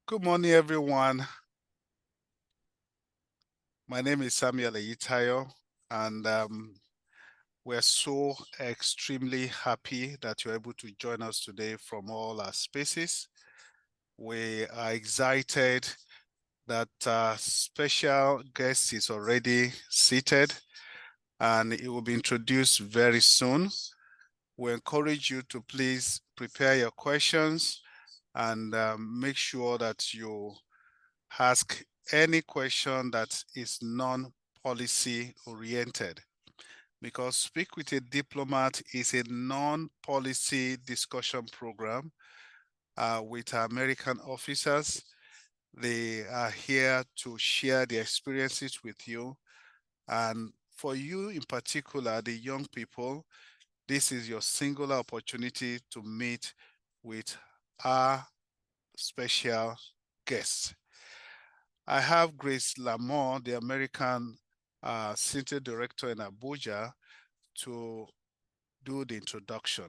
Good morning, everyone. My name is Samuel Eyitayo, and we're so extremely happy that you're able to join us today from all our spaces. We are excited that special guest is already seated, and it will be introduced very soon. We encourage you to please prepare your questions and make sure that you ask any question that is non-policy oriented, because Speak with a Diplomat is a non-policy discussion program with our American officers. They are here to share their experiences with you. And for you in particular, the young people, this is your singular opportunity to meet with our special guests. I have Grace Lamont, the American Center Director in Abuja, to do the introduction.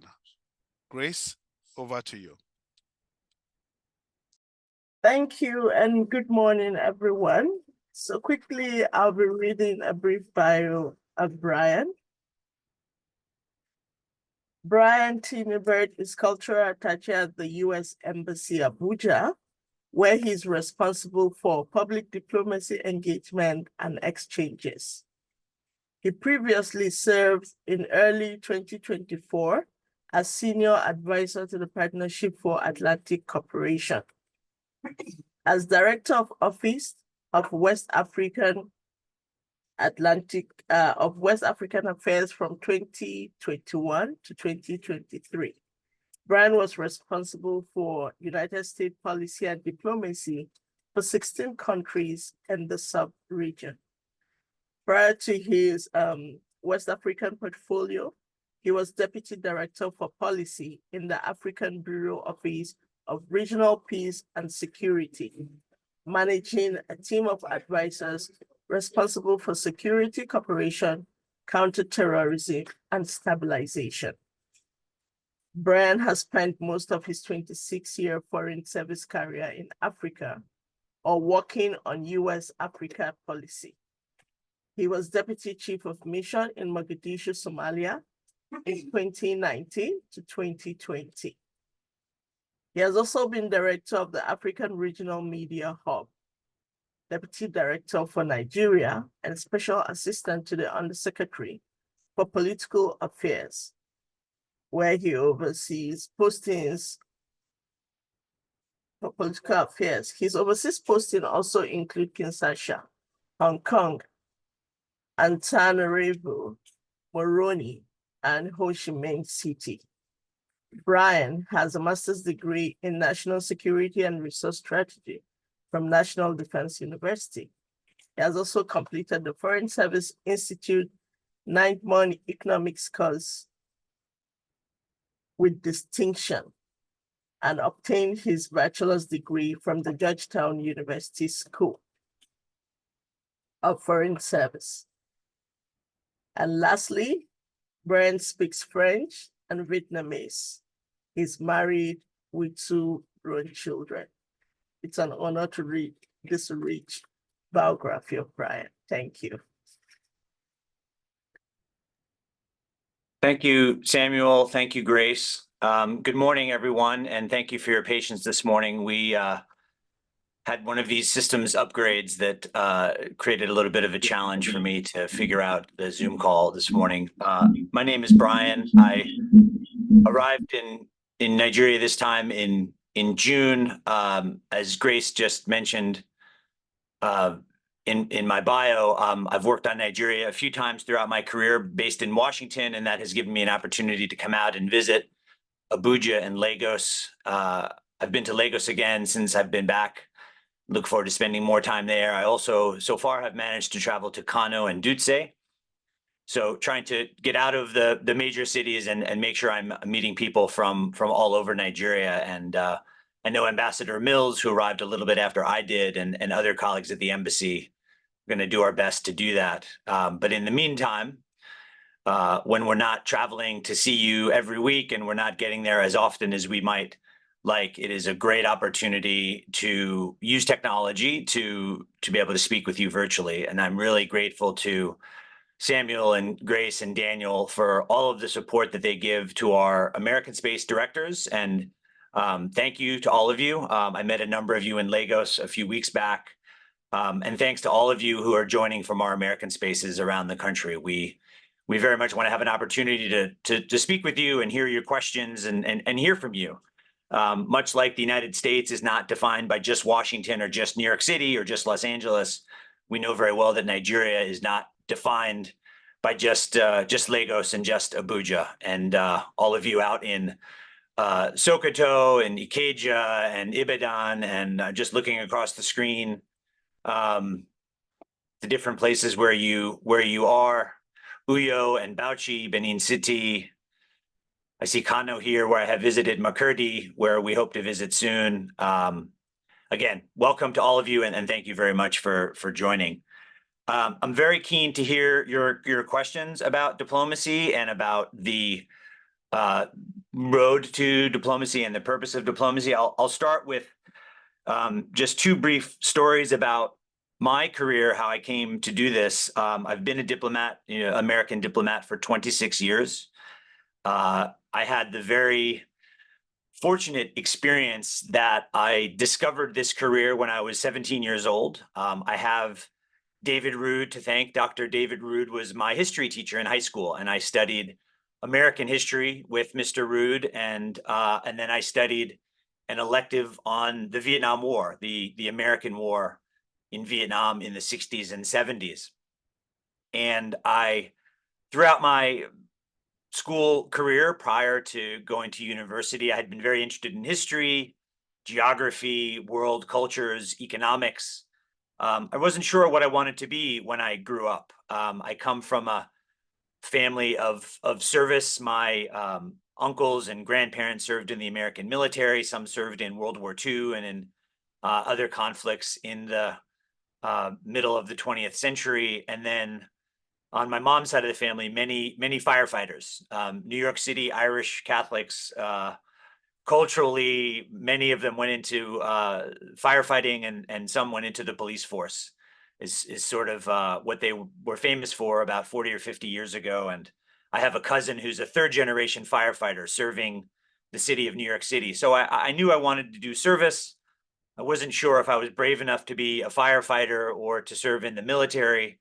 Grace, over to you. Thank you, and good morning, everyone. So quickly, I'll be reading a brief bio of Brian. Brian T. Neubert is Cultural Attaché at the U.S. Embassy, Abuja, where he's responsible for public diplomacy engagement and exchanges. He previously served in early 2024 as Senior Advisor to the Partnership for Atlantic Cooperation. As Director of Office of West African Affairs from 2021 to 2023. Brian was responsible for United States policy and diplomacy for 16 countries in the sub-region. Prior to his West African portfolio, he was Deputy Director for Policy in the African Bureau Office of Regional Peace and Security, managing a team of advisors responsible for security cooperation, counterterrorism, and stabilization. Brian has spent most of his 26-year foreign service career in Africa or working on US-Africa policy. He was Deputy Chief of Mission in Mogadishu, Somalia in 2019 to 2020. He has also been Director of the African Regional Media Hub, Deputy Director for Nigeria, and Special Assistant to the Undersecretary for Political Affairs, where he oversees postings for political affairs. His overseas posting also include Kinshasa, Hong Kong, Antananarivo, Moroni, and Ho Chi Minh City. Brian has a master's degree in National Security and Resource Strategy from National Defense University. He has also completed the Foreign Service Institute 9-month economics course with distinction and obtained his bachelor's degree from the Georgetown University School of Foreign Service. And lastly, Brian speaks French and Vietnamese. He's married with 2 grown children. It's an honor to read this rich biography of Brian. Thank you. Thank you, Samuel. Thank you, Grace. Good morning, everyone, and thank you for your patience this morning. We had one of these systems upgrades that created a little bit of a challenge for me to figure out the Zoom call this morning. My name is Brian. I arrived in Nigeria this time in June. As Grace just mentioned in my bio, I've worked on Nigeria a few times throughout my career based in Washington, and that has given me an opportunity to come out and visit Abuja and Lagos. I've been to Lagos again since I've been back. Look forward to spending more time there. I also, so far, have managed to travel to Kano and Dutse. So trying to get out of the major cities and make sure I'm meeting people from all over Nigeria. And I know Ambassador Mills, who arrived a little bit after I did, and other colleagues at the embassy. We're going to do our best to do that. But in the meantime, when we're not traveling to see you every week and we're not getting there as often as we might like it is a great opportunity to use technology to be able to speak with you virtually. And I'm really grateful to Samuel and Grace and Daniel for all of the support that they give to our American Space directors. And thank you to all of you. I met a number of you in Lagos a few weeks back. And thanks to all of you who are joining from our American spaces around the country. We very much want to have an opportunity to speak with you and hear your questions and hear from you. Much like the United States is not defined by just Washington or just New York City or just Los Angeles, we know very well that Nigeria is not defined by just Lagos and just Abuja. And all of you out in Sokoto and Ikeja and Ibadan and just looking across the screen, the different places where you are, Uyo and Bauchi, Benin City. I see Kano here, where I have visited Makurdi, where we hope to visit soon. Again, welcome to all of you, and thank you very much for joining. I'm very keen to hear your questions about diplomacy and about the road to diplomacy and the purpose of diplomacy. I'll start with just two brief stories about my career, how I came to do this. I've been a diplomat, American diplomat, for 26 years. I had the very fortunate experience that I discovered this career when I was 17 years old. I have David Rood to thank. Dr. David Rood was my history teacher in high school, and I studied American history with Mr. Rood, and then I studied an elective on the Vietnam War, the American War in Vietnam in the 60s and 70s. And throughout my school career prior to going to university, I had been very interested in history, geography, world cultures, economics. I wasn't sure what I wanted to be when I grew up. I come from a family of service. My uncles and grandparents served in the American military. Some served in World War II and in other conflicts in the middle of the 20th century. And then on my mom's side of the family, many firefighters, New York City Irish Catholics. Culturally, many of them went into firefighting, and some went into the police force. Is sort of what they were famous for about 40 or 50 years ago. And I have a cousin who's a third-generation firefighter serving the city of New York City. So I knew I wanted to do service. I wasn't sure if I was brave enough to be a firefighter or to serve in the military.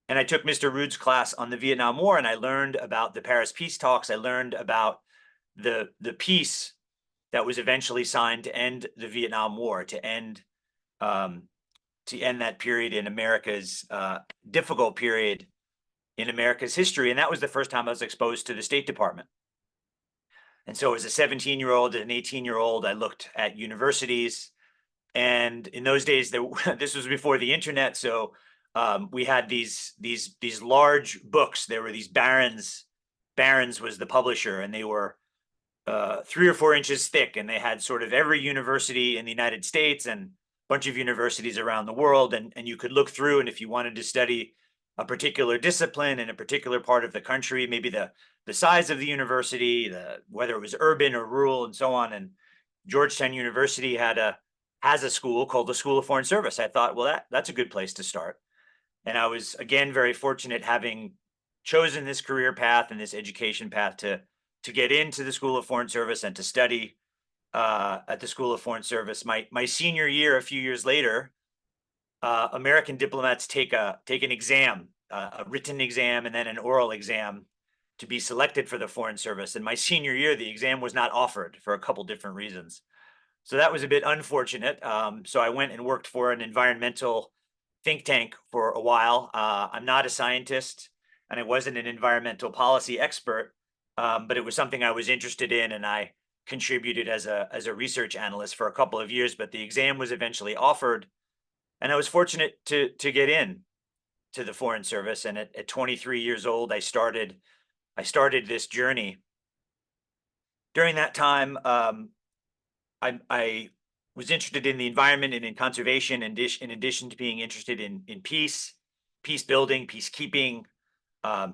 And I took Mr. Rood's class on the Vietnam War, and I learned about the Paris peace talks. I learned about the peace that was eventually signed to end the Vietnam War, to end that period in America's difficult period in America's history. And that was the first time I was exposed to the State Department. And so as a 17-year-old and an 18-year-old, I looked at universities. And in those days, this was before the internet. So we had these large books. There were these Barron's. Barron's was the publisher, and they were 3 or 4 inches thick. And they had sort of every university in the United States and bunch of universities around the world, and you could look through, and if you wanted to study a particular discipline in a particular part of the country, maybe the size of the university, whether it was urban or rural and so on. And Georgetown University has a school called the School of Foreign Service. I thought, well, that's a good place to start. And I was, again, very fortunate having chosen this career path and this education path to get into the School of Foreign Service and to study at the School of Foreign Service. My senior year, a few years later, American diplomats take an exam, a written exam, and then an oral exam to be selected for the Foreign Service. And my senior year, the exam was not offered for a couple different reasons. So that was a bit unfortunate. So I went and worked for an environmental think tank for a while. I'm not a scientist, and I wasn't an environmental policy expert, but it was something I was interested in, and I contributed as a research analyst for a couple of years. But the exam was eventually offered, and I was fortunate to get in to the Foreign Service. And at 23 years old, I started this journey. During that time, I was interested in the environment and in conservation, in addition to being interested in peace building, peacekeeping,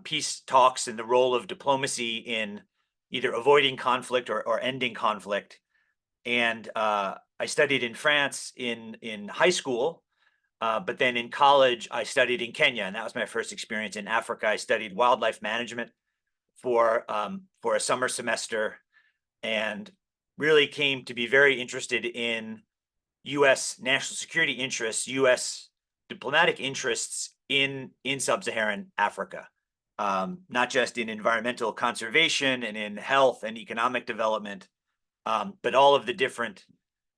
peace talks, and the role of diplomacy in either avoiding conflict or ending conflict. And I studied in France in high school, but then in college, I studied in Kenya, and that was my first experience in Africa. I studied wildlife management for a summer semester, and really came to be very interested in U.S. national security interests, U.S. diplomatic interests in sub-Saharan Africa, not just in environmental conservation and in health and economic development, but all of different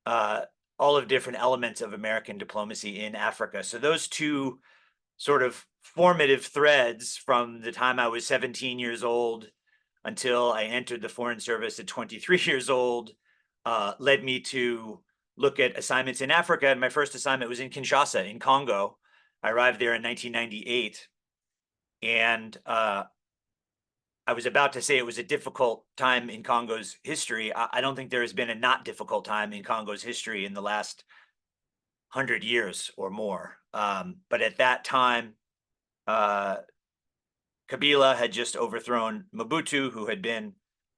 elements of American diplomacy in Africa. So those two sort of formative threads from the time I was 17 years old until I entered the Foreign Service at 23 years old led me to look at assignments in Africa. And my first assignment was in Kinshasa, in Congo. I arrived there in 1998. And I was about to say it was a difficult time in Congo's history. I don't think there has been a not difficult time in Congo's history in the last 100 years or more. But at that time, Kabila had just overthrown Mobutu, who had been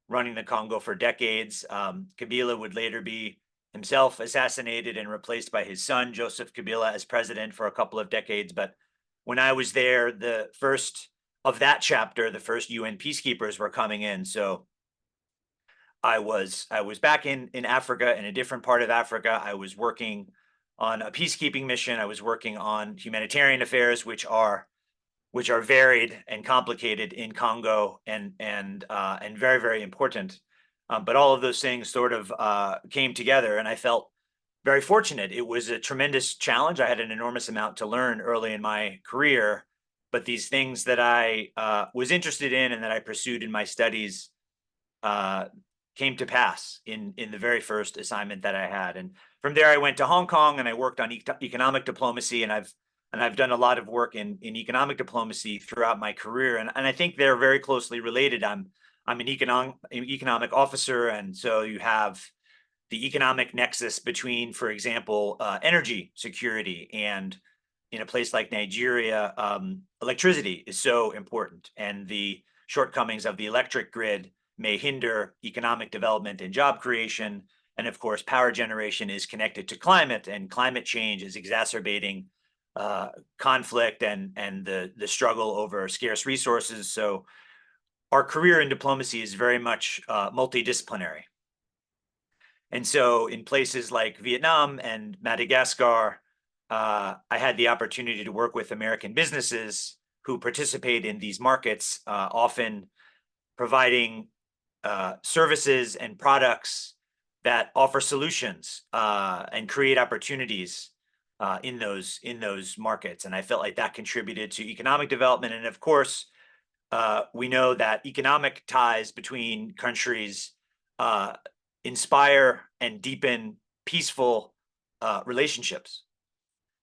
running the Congo for decades. Kabila would later be himself assassinated and replaced by his son, Joseph Kabila, as president for a couple of decades. But when I was there, the first of that chapter, the first UN peacekeepers were coming in. So I was back in Africa, in a different part of Africa. I was working on a peacekeeping mission. I was working on humanitarian affairs, which are varied and complicated in Congo and very, very important. But all of those things sort of came together, and I felt very fortunate. It was a tremendous challenge. I had an enormous amount to learn early in my career, but these things that I was interested in and that I pursued in my studies came to pass in the very first assignment that I had. And from there, I went to Hong Kong and I worked on economic diplomacy, and I've done a lot of work in economic diplomacy throughout my career, and I think they're very closely related. I'm an economic officer, and so you have the economic nexus between, for example, energy security, and in a place like Nigeria, electricity is so important, and the shortcomings of the electric grid may hinder economic development and job creation. And of course, power generation is connected to climate, and climate change is exacerbating conflict and the struggle over scarce resources. So our career in diplomacy is very much multidisciplinary. And so in places like Vietnam and Madagascar, I had the opportunity to work with American businesses who participate in these markets, often providing services and products that offer solutions and create opportunities in those markets. And I felt like that contributed to economic development. And of course, we know that economic ties between countries inspire and deepen peaceful relationships.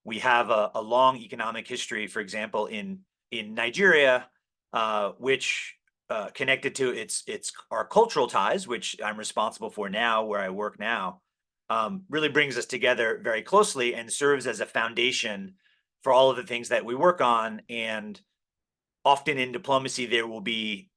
We have a long economic history, for example, in Nigeria, which connected to our cultural ties, which I'm responsible for now, where I work now, really brings us together very closely and serves as a foundation for all of the things that we work on. And often in diplomacy, there will be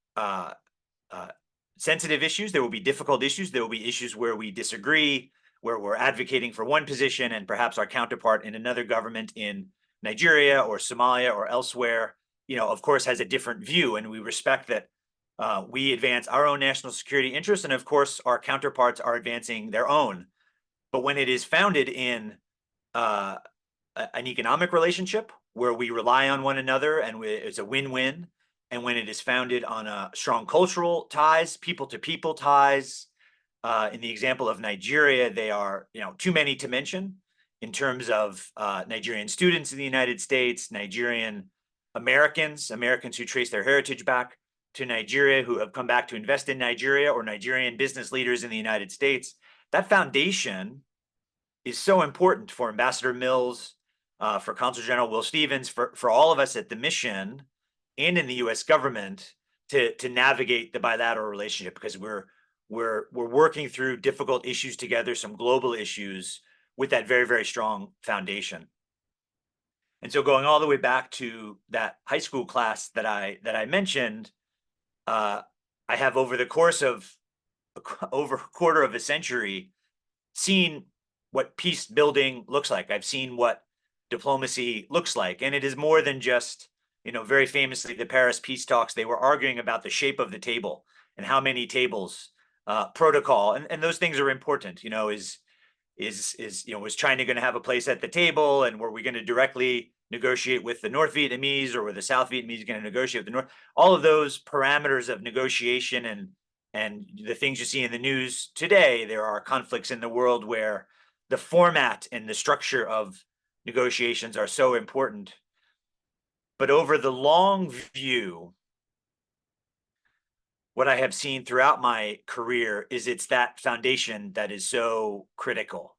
sensitive issues, there will be difficult issues, there will be issues where we disagree, where we're advocating for one position and perhaps our counterpart in another government in Nigeria or Somalia or elsewhere, of course, has a different view, and we respect that. We advance our own national security interests, and of course, our counterparts are advancing their own. But when it is founded in an economic relationship where we rely on one another and it's a win-win, and when it is founded on strong cultural ties, people-to-people ties, in the example of Nigeria, they are too many to mention in terms of Nigerian students in the United States, Nigerian Americans who trace their heritage back to Nigeria, who have come back to invest in Nigeria, or Nigerian business leaders in the United States. That foundation is so important for Ambassador Mills, for Consul General Will Stevens, for all of us at the mission and in the U.S. government to navigate the bilateral relationship, because we're working through difficult issues together, some global issues, with that very, very strong foundation. And so going all the way back to that high school class that I mentioned, I have, over the course of over a quarter of a century, seen what peace building looks like. I've seen what diplomacy looks like. And it is more than just, very famously, the Paris peace talks, they were arguing about the shape of the table and how many tables, protocol. And those things are important, was China going to have a place at the table, and were we going to directly negotiate with the North Vietnamese, or were the South Vietnamese going to negotiate with the North? All of those parameters of negotiation and the things you see in the news today, there are conflicts in the world where the format and the structure of negotiations are so important. But over the long view, what I have seen throughout my career is it's that foundation that is so critical.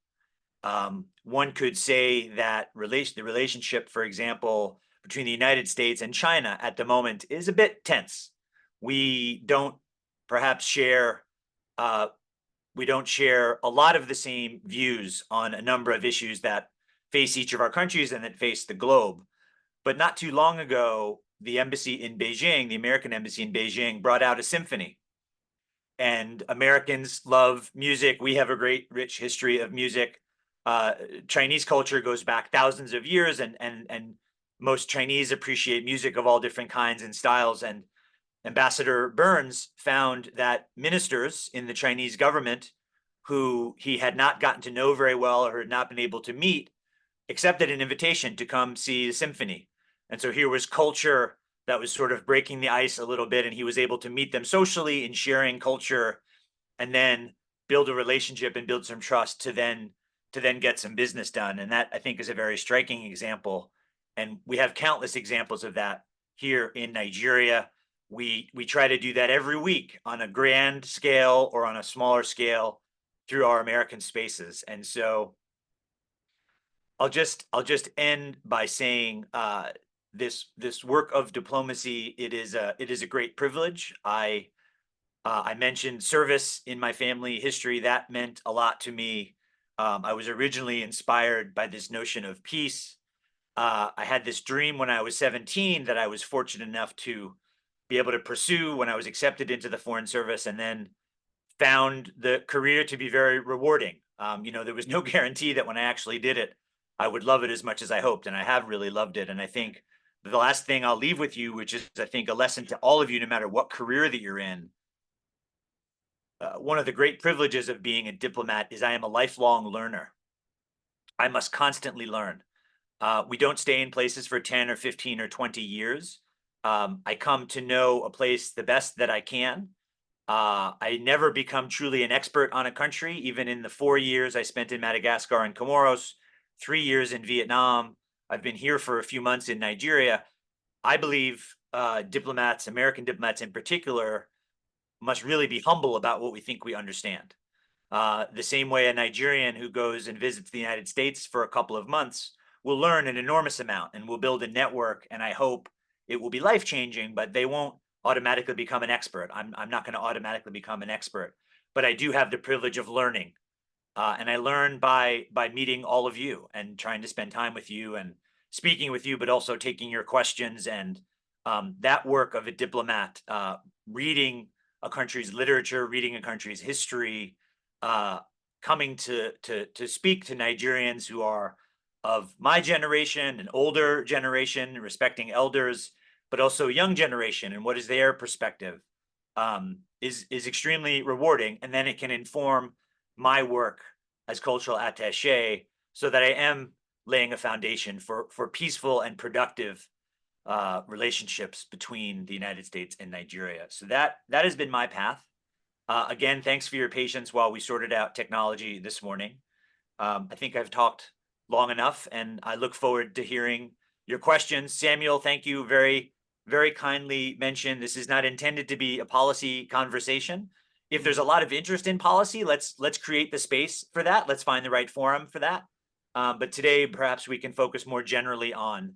One could say that the relationship, for example, between the United States and China at the moment is a bit tense. We don't perhaps share, we don't share a lot of the same views on a number of issues that face each of our countries and that face the globe. But not too long ago, the embassy in Beijing, the American embassy in Beijing, brought out a symphony. And Americans love music. We have a great, rich history of music. Chinese culture goes back thousands of years, and most Chinese appreciate music of all different kinds and styles. And Ambassador Burns found that ministers in the Chinese government who he had not gotten to know very well or had not been able to meet accepted an invitation to come see the symphony. And so here was culture that was sort of breaking the ice a little bit, and he was able to meet them socially in sharing culture, and then build a relationship and build some trust to then get some business done. And that, I think, is a very striking example. And we have countless examples of that here in Nigeria. We try to do that every week on a grand scale or on a smaller scale through our American spaces. And so I'll just end by saying this work of diplomacy, it is a great privilege. I mentioned service in my family history. That meant a lot to me. I was originally inspired by this notion of peace. I had this dream when I was 17 that I was fortunate enough to be able to pursue when I was accepted into the Foreign Service, and then found the career to be very rewarding. There was no guarantee that when I actually did it, I would love it as much as I hoped, and I have really loved it. And I think the last thing I'll leave with you, which is, I think, a lesson to all of you, no matter what career that you're in, one of the great privileges of being a diplomat is I am a lifelong learner. I must constantly learn. We don't stay in places for 10 or 15 or 20 years. I come to know a place the best that I can. I never become truly an expert on a country, even in the 4 years I spent in Madagascar and Comoros, 3 years in Vietnam. I've been here for a few months in Nigeria. I believe diplomats, American diplomats in particular, must really be humble about what we think we understand. The same way a Nigerian who goes and visits the United States for a couple of months will learn an enormous amount and will build a network, and I hope it will be life-changing, but they won't automatically become an expert. I'm not going to automatically become an expert, but I do have the privilege of learning. And I learn by meeting all of you and trying to spend time with you and speaking with you, but also taking your questions. And that work of a diplomat, reading a country's literature, reading a country's history, coming to speak to Nigerians who are of my generation, an older generation, respecting elders, but also young generation, and what is their perspective, is extremely rewarding. And then it can inform my work as cultural attaché, so that I am laying a foundation for peaceful and productive relationships between the United States and Nigeria. So that has been my path. Again, thanks for your patience while we sorted out technology this morning. I think I've talked long enough, and I look forward to hearing your questions. Samuel, thank you. Very, very kindly mentioned this is not intended to be a policy conversation. If there's a lot of interest in policy, let's create the space for that. Let's find the right forum for that. But today, perhaps we can focus more generally on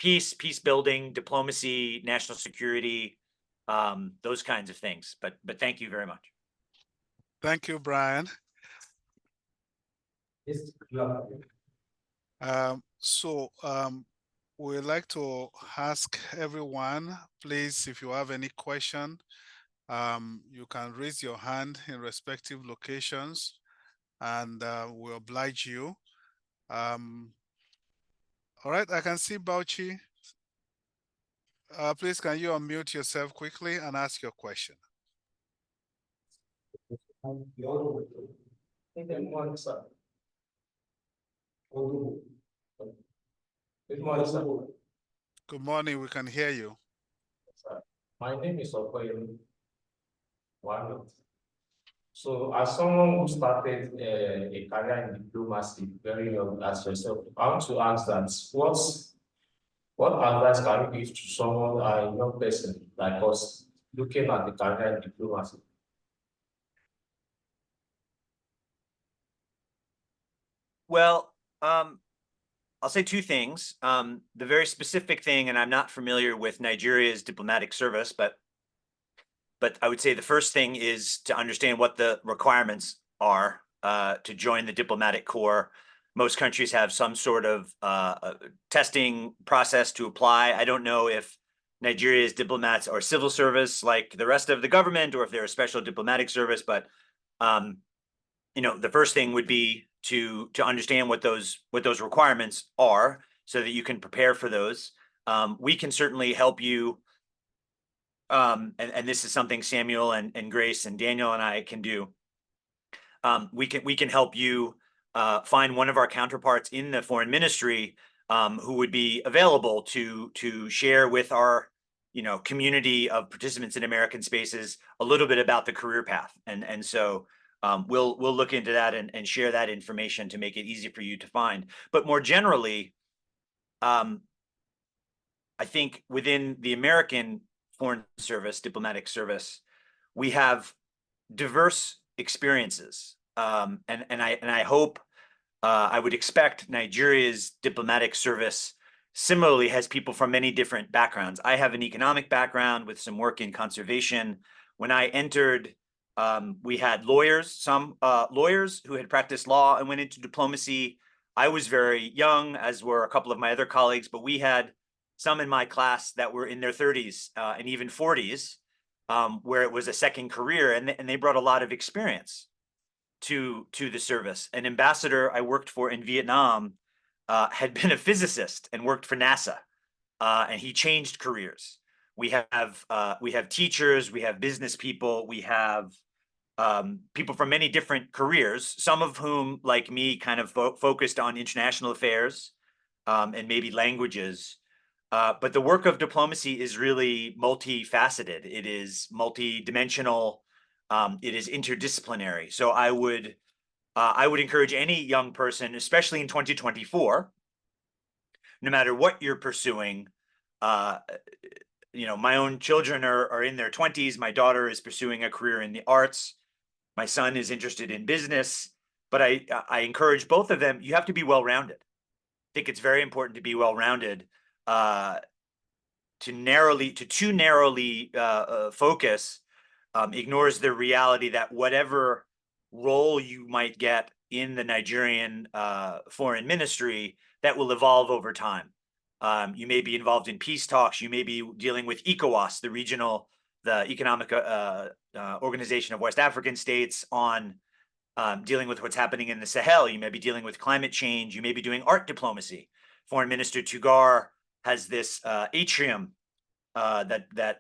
peace building, diplomacy, national security, those kinds of things. But thank you very much. Thank you, Brian. We'd like to ask everyone, please, if you have any question, you can raise your hand in respective locations, and we oblige you. All right, I can see Bauchi. Please, can you unmute yourself quickly and ask your question? Good morning, sir. Good morning, sir. Good morning, we can hear you. My name is Okoye. So, as someone who started a career in diplomacy very young as yourself, I want to ask that what advice can you give to someone, a young person like us, looking at the career in diplomacy? Well, I'll say two things. The very specific thing, and I'm not familiar with Nigeria's diplomatic service, but I would say the first thing is to understand what the requirements are to join the diplomatic corps. Most countries have some sort of testing process to apply. I don't know if Nigeria's diplomats are civil service like the rest of the government, or if they're a special diplomatic service. But the first thing would be to understand what those requirements are, so that you can prepare for those. We can certainly help you. And this is something Samuel and Grace and Daniel and I can do. We can help you find one of our counterparts in the foreign ministry who would be available to share with our community of participants in American Spaces a little bit about the career path. And so we'll look into that and share that information to make it easy for you to find. But more generally, I think within the American Foreign Service, diplomatic service, we have diverse experiences, and I hope, I would expect Nigeria's diplomatic service similarly has people from many different backgrounds. I have an economic background with some work in conservation. When I entered, we had some lawyers who had practiced law and went into diplomacy. I was very young, as were a couple of my other colleagues, but we had some in my class that were in their 30s and even 40s, where it was a second career, and they brought a lot of experience to the service. An ambassador I worked for in Vietnam had been a physicist and worked for NASA, and he changed careers. We have teachers, we have business people, we have people from many different careers, some of whom, like me, kind of focused on international affairs and maybe languages. But the work of diplomacy is really multifaceted. It is multidimensional. It is interdisciplinary. So I would encourage any young person, especially in 2024, no matter what you're pursuing. My own children are in their 20s. My daughter is pursuing a career in the arts. My son is interested in business. But I encourage both of them. You have to be well-rounded. I think it's very important to be well-rounded. Too narrowly focus ignores the reality that whatever role you might get in the Nigerian foreign ministry, that will evolve over time. You may be involved in peace talks. You may be dealing with ECOWAS, the Economic Organization of West African States, on dealing with what's happening in the Sahel. You may be dealing with climate change. You may be doing art diplomacy. Foreign Minister Tugar has this atrium that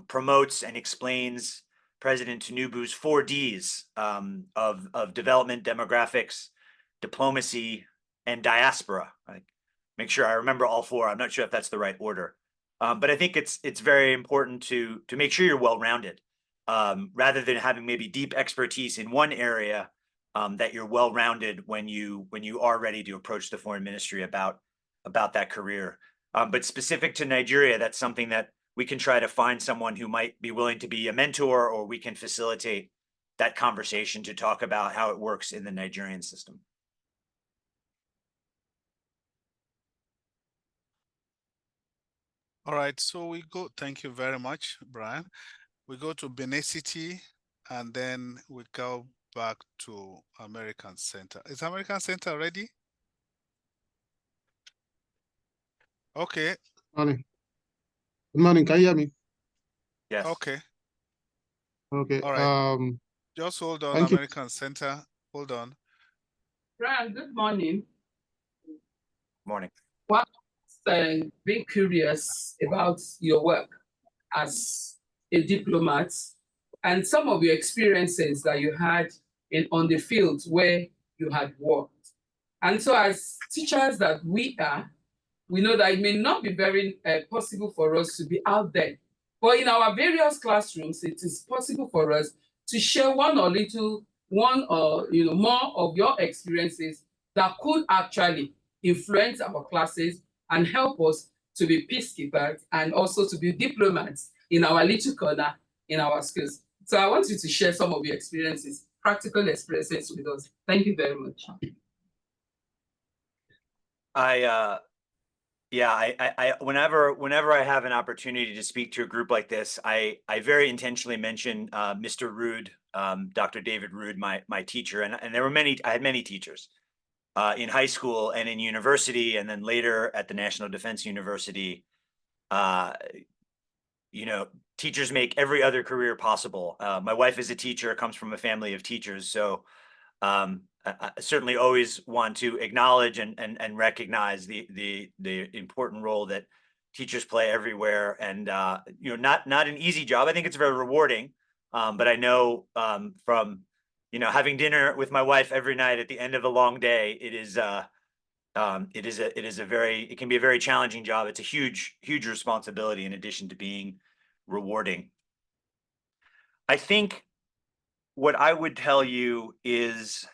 promotes and explains President Tinubu's 4 Ds of development, demographics, diplomacy, and diaspora. Make sure I remember all 4. I'm not sure if that's the right order, but I think it's very important to make sure you're well-rounded, rather than having maybe deep expertise in one area. That you're well-rounded when you are ready to approach the foreign ministry about that career. But specific to Nigeria, that's something that we can try to find someone who might be willing to be a mentor, or we can facilitate that conversation to talk about how it works in the Nigerian system. All right, so we go, thank you very much, Brian. We go to Benin City, and then we go back to American Center. Is American Center ready? Okay. Morning. Good morning. Can you hear me? Yes. Okay. Okay. All right. Just hold on, thank you. American Center. Hold on. Brian, good morning. Morning. Well, being curious about your work as a diplomat and some of your experiences that you had on the field where you had worked. And so as teachers that we are, we know that it may not be very possible for us to be out there. But in our various classrooms, it is possible for us to share one or more of your experiences that could actually influence our classes and help us to be peacekeepers and also to be diplomats in our little corner in our schools. So I want you to share some of your experiences, practical experiences with us. Thank you very much. Whenever I have an opportunity to speak to a group like this, I very intentionally mention Mr. Rood, Dr. David Rood, my teacher, and there were I had many teachers in high school and in university, and then later at the National Defense University. You know, teachers make every other career possible. My wife is a teacher, comes from a family of teachers, so I certainly always want to acknowledge and recognize the important role that teachers play everywhere, and you know, not an easy job. I think it's very rewarding, but I know from having dinner with my wife every night at the end of a long day, it can be a very challenging job. It's a huge responsibility in addition to being rewarding. I think what I would tell you is,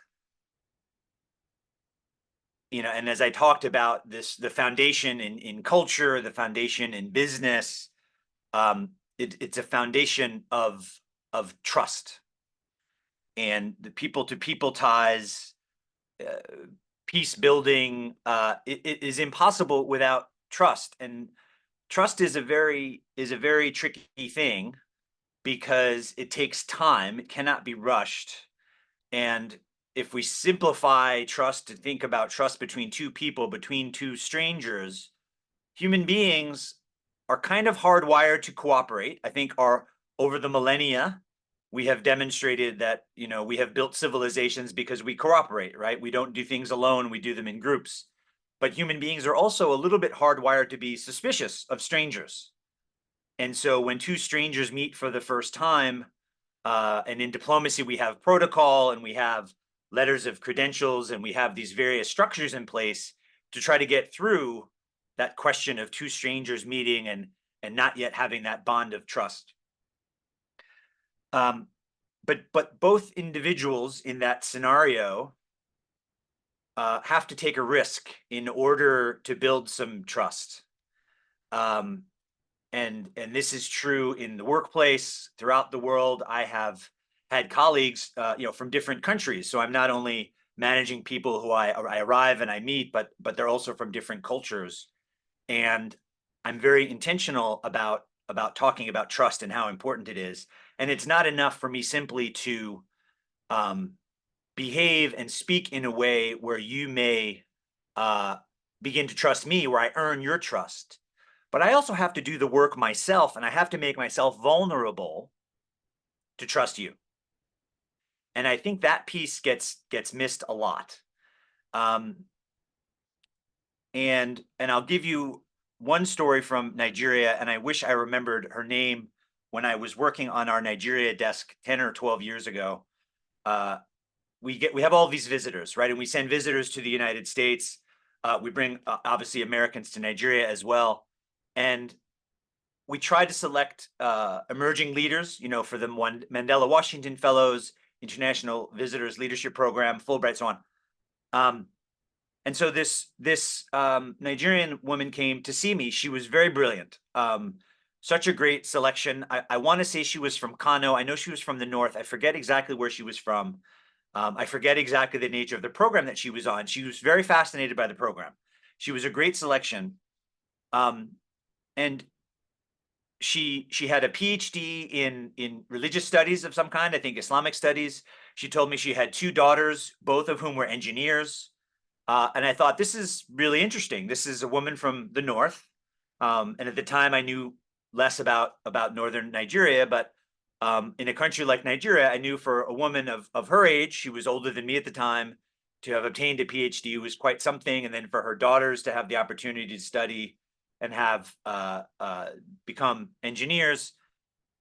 and as I talked about this, the foundation in culture, the foundation in business, it's a foundation of trust, and the people-to-people ties, peace building. It is impossible without trust, and trust is a very tricky thing because it takes time. It cannot be rushed, and if we simplify trust to think about trust between two people, between two strangers, human beings are kind of hardwired to cooperate. I think over the millennia, we have demonstrated that, we have built civilizations because we cooperate, right? We don't do things alone, we do them in groups. But human beings are also a little bit hardwired to be suspicious of strangers. And so when two strangers meet for the first time, and in diplomacy, we have protocol and we have letters of credentials, and we have these various structures in place to try to get through that question of two strangers meeting and not yet having that bond of trust. But both individuals in that scenario have to take a risk in order to build some trust. And this is true in the workplace throughout the world. I have had colleagues, from different countries. So I'm not only managing people who I arrive and I meet, but they're also from different cultures. And I'm very intentional about talking about trust and how important it is. And it's not enough for me simply to behave and speak in a way where you may begin to trust me, where I earn your trust. But I also have to do the work myself, and I have to make myself vulnerable to trust you. And I think that piece gets missed a lot. And I'll give you one story from Nigeria, and I wish I remembered her name when I was working on our Nigeria desk 10 or 12 years ago. We have all these visitors, right? And we send visitors to the United States. We bring obviously Americans to Nigeria as well. And we try to select emerging leaders, for the Mandela Washington Fellows, International Visitors Leadership Program, Fulbright, so on. And so this Nigerian woman came to see me. She was very brilliant. Such a great selection. I want to say she was from Kano. I know she was from the north. I forget exactly where she was from. I forget exactly the nature of the program that she was on. She was very fascinated by the program. She was a great selection. And she had a PhD in religious studies of some kind, I think Islamic studies. She told me she had 2 daughters, both of whom were engineers. And I thought, this is really interesting. This is a woman from the north. And at the time I knew less about northern Nigeria, but in a country like Nigeria, I knew for a woman of her age, she was older than me at the time, to have obtained a PhD was quite something, and then for her daughters to have the opportunity to study and have become engineers.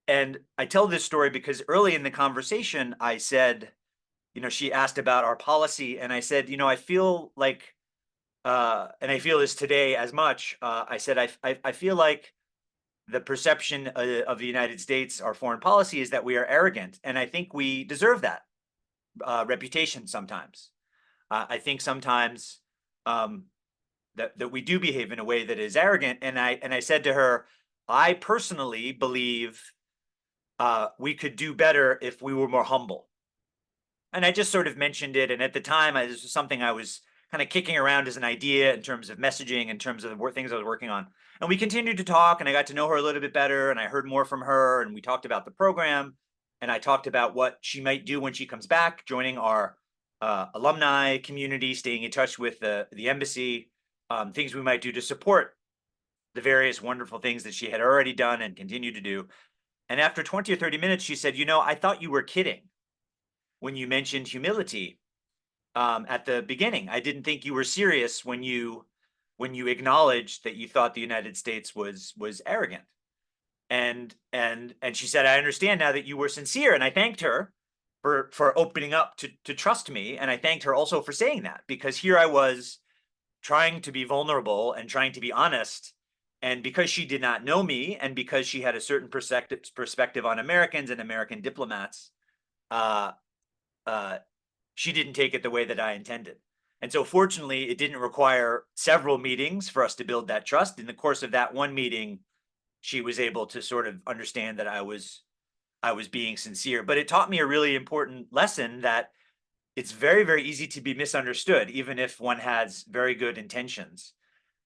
And I tell this story because early in the conversation, I said, she asked about our policy, and I said, I feel like, and I feel this today as much, I said, I feel like the perception of the United States, our foreign policy, is that we are arrogant. And I think we deserve that reputation sometimes. I think sometimes that we do behave in a way that is arrogant. And I said to her, I personally believe we could do better if we were more humble. And I just sort of mentioned it. And at the time, this was something I was kind of kicking around as an idea in terms of messaging, in terms of the things I was working on. And we continued to talk, and I got to know her a little bit better, and I heard more from her, and we talked about the program, and I talked about what she might do when she comes back, joining our alumni community, staying in touch with the embassy, things we might do to support the various wonderful things that she had already done and continue to do. And after 20 or 30 minutes, she said, I thought you were kidding when you mentioned humility at the beginning. I didn't think you were serious when you acknowledged that you thought the United States was arrogant. And she said, I understand now that you were sincere. And I thanked her for opening up to trust me. And I thanked her also for saying that, because here I was trying to be vulnerable and trying to be honest. And because she did not know me, and because she had a certain perspective on Americans and American diplomats, she didn't take it the way that I intended. And so fortunately, it didn't require several meetings for us to build that trust. In the course of that one meeting, she was able to sort of understand that I was being sincere. But it taught me a really important lesson, that it's very, very easy to be misunderstood, even if one has very good intentions.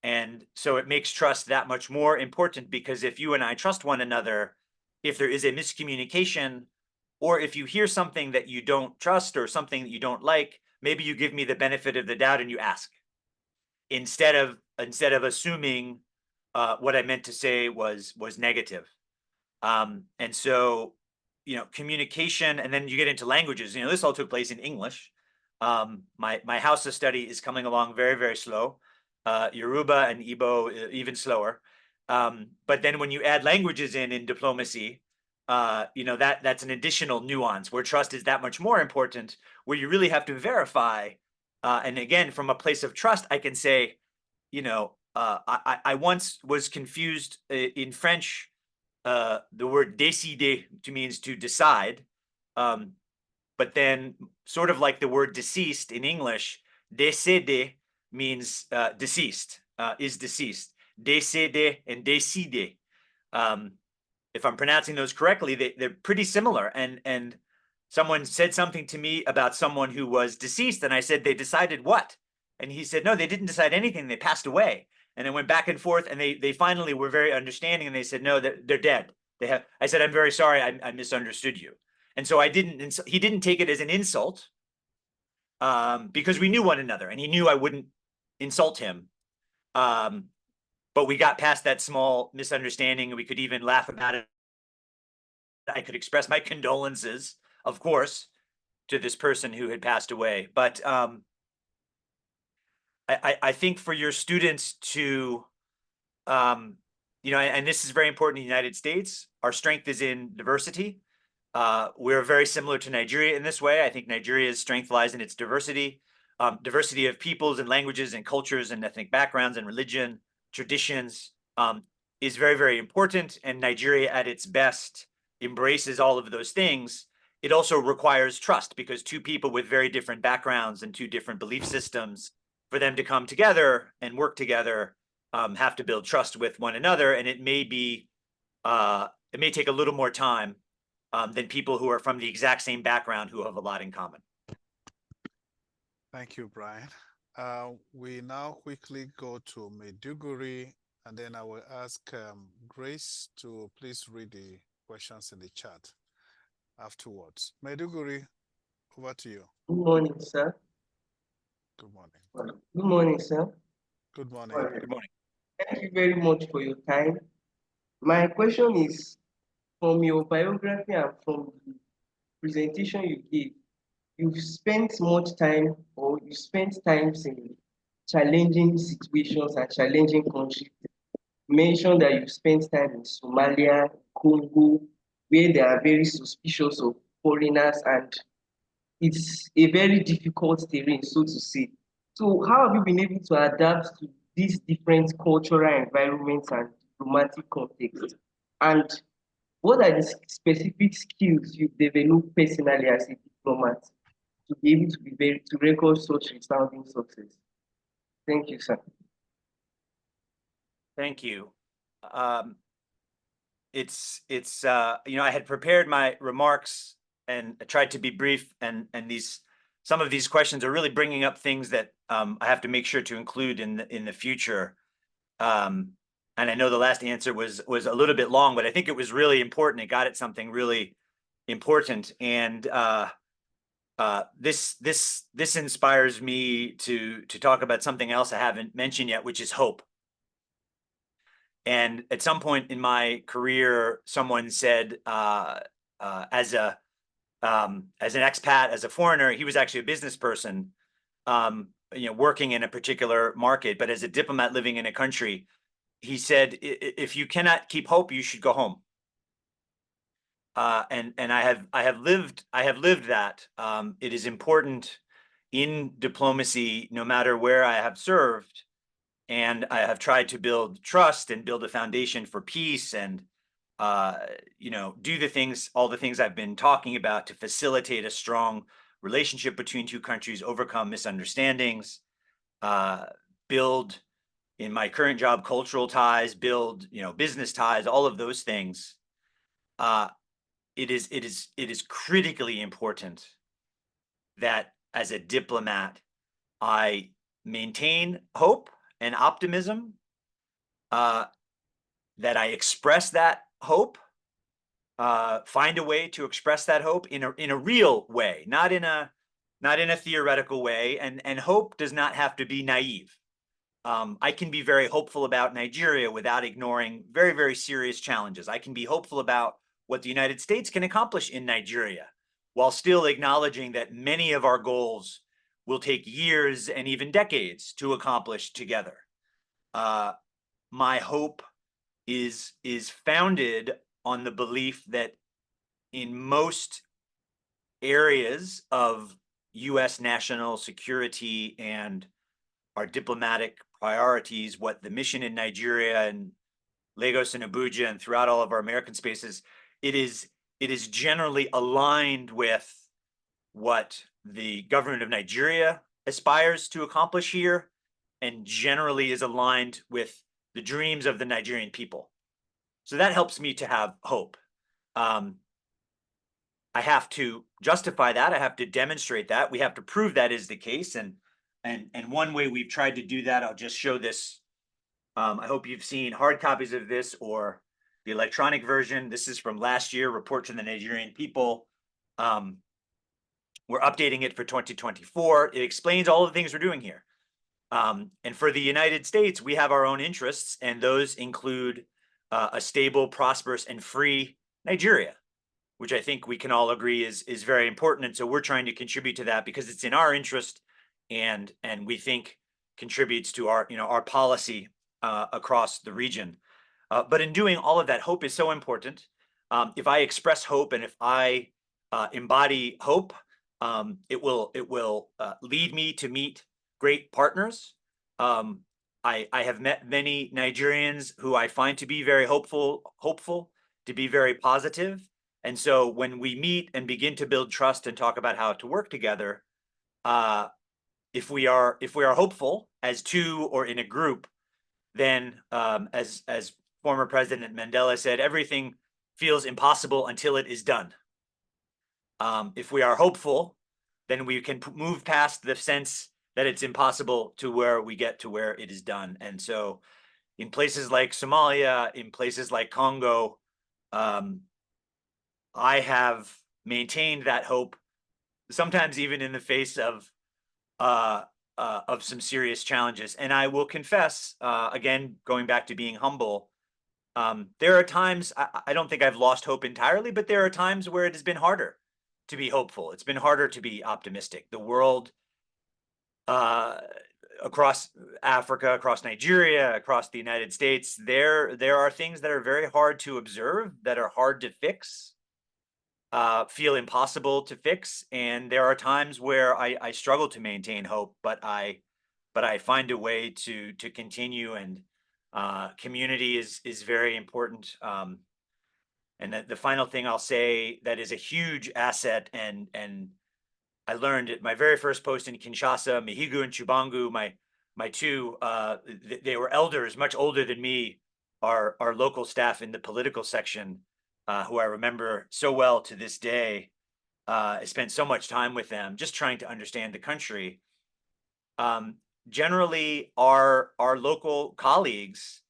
And so it makes trust that much more important, because if you and I trust one another, if there is a miscommunication, or if you hear something that you don't trust or something that you don't like, maybe you give me the benefit of the doubt and you ask, instead of assuming what I meant to say was negative. And so, communication, and then you get into languages. This all took place in English. My house of study is coming along very, very slow. Yoruba and Igbo even slower. But then when you add languages in diplomacy, that's an additional nuance where trust is that much more important, where you really have to verify. And again, from a place of trust, I can say, I once was confused in French. The word décider means to decide. But then sort of like the word deceased in English, décédé means deceased, is deceased. Décédé and décider. If I'm pronouncing those correctly, they're pretty similar. And someone said something to me about someone who was deceased, and I said, they decided what? And he said, no, they didn't decide anything. They passed away. And it went back and forth, and they finally were very understanding, and they said, no, they're dead. I said, I'm very sorry, I misunderstood you. And so he didn't take it as an insult, because we knew one another, and he knew I wouldn't insult him. But we got past that small misunderstanding, and we could even laugh about it. I could express my condolences, of course, to this person who had passed away. But I think for your students to, and this is very important in the United States, our strength is in diversity. We're very similar to Nigeria in this way. I think Nigeria's strength lies in its diversity, diversity of peoples and languages and cultures and ethnic backgrounds and religion, traditions, is very, very important. And Nigeria at its best embraces all of those things. It also requires trust, because two people with very different backgrounds and two different belief systems, for them to come together and work together, have to build trust with one another. And it may take a little more time than people who are from the exact same background who have a lot in common. Thank you, Brian. We now quickly go to Maiduguri, and then I will ask Grace to please read the questions in the chat afterwards. Maiduguri, over to you. Good morning, sir. Good morning. Good morning, sir. Good morning. Good morning. Thank you very much for your time. My question is, from your biography and from the presentation you gave, you've spent much time, or you spent times in challenging situations and challenging countries. You mentioned that you spent time in Somalia, Congo, where they are very suspicious of foreigners, and it's a very difficult terrain, so to say. So how have you been able to adapt to these different cultural environments and diplomatic contexts? And what are the specific skills you've developed personally as a diplomat to be able to to record such resounding success? Thank you, sir. Thank you. It's I had prepared my remarks and I tried to be brief, and some of these questions are really bringing up things that I have to make sure to include in the future. And I know the last answer was a little bit long, but I think it was really important. It got at something really important, and this inspires me to talk about something else I haven't mentioned yet, which is hope. And at some point in my career, someone said, as an expat, as a foreigner, he was actually a business person, working in a particular market. But as a diplomat living in a country, he said, if you cannot keep hope, you should go home. And I have lived that. It is important in diplomacy, no matter where I have served. And I have tried to build trust and build a foundation for peace and, do all the things I've been talking about to facilitate a strong relationship between two countries, overcome misunderstandings, build, in my current job, cultural ties, build, business ties, all of those things. It is critically important that as a diplomat, I maintain hope and optimism, that I express that hope, find a way to express that hope in a real way, not in a theoretical way. And hope does not have to be naive. I can be very hopeful about Nigeria without ignoring very, very serious challenges. I can be hopeful about what the United States can accomplish in Nigeria, while still acknowledging that many of our goals will take years and even decades to accomplish together. My hope is founded on the belief that in most areas of U.S. national security and our diplomatic priorities, what the mission in Nigeria and Lagos and Abuja and throughout all of our American spaces, it is generally aligned with what the government of Nigeria aspires to accomplish here, and generally is aligned with the dreams of the Nigerian people. So that helps me to have hope. I have to justify that. I have to demonstrate that. We have to prove that is the case. And one way we've tried to do that, I'll just show this. I hope you've seen hard copies of this or the electronic version. This is from last year, Report to the Nigerian People. We're updating it for 2024. It explains all the things we're doing here. And for the United States, we have our own interests, and those include a stable, prosperous, and free Nigeria, which I think we can all agree is very important. And so we're trying to contribute to that because it's in our interest, and we think contributes to our policy across the region. But in doing all of that, hope is so important. If I express hope and if I embody hope, it will lead me to meet great partners. I have met many Nigerians who I find to be very hopeful, to be very positive. And so when we meet and begin to build trust and talk about how to work together, if we are hopeful as two or in a group, then as former President Mandela said, everything feels impossible until it is done. If we are hopeful, then we can move past the sense that it's impossible to where we get to where it is done. And so in places like Somalia, in places like Congo, I have maintained that hope, sometimes even in the face of some serious challenges. And I will confess, again, going back to being humble, there are times, I don't think I've lost hope entirely, but there are times where it has been harder to be hopeful. It's been harder to be optimistic. The world across Africa, across Nigeria, across the United States, there are things that are very hard to observe, that are hard to fix, feel impossible to fix, and there are times where I struggle to maintain hope, but I find a way to continue, and community is very important. And the final thing I'll say that is a huge asset, and I learned at my very first post in Kinshasa, Mihigu and Chubangu, my two, they were elders, much older than me, our local staff in the political section, who I remember so well to this day. I spent so much time with them just trying to understand the country. Generally, our local colleagues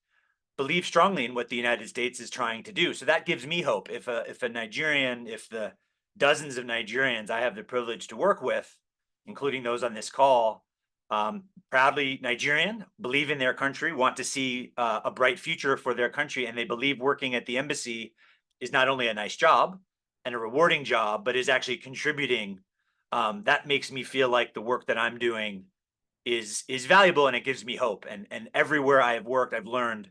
believe strongly in what the United States is trying to do. So that gives me hope. If a Nigerian, if the dozens of Nigerians I have the privilege to work with, including those on this call, proudly Nigerian, believe in their country, want to see a bright future for their country, and they believe working at the embassy is not only a nice job and a rewarding job, but is actually contributing, that makes me feel like the work that I'm doing is valuable, and it gives me hope. And everywhere I have worked, I've learned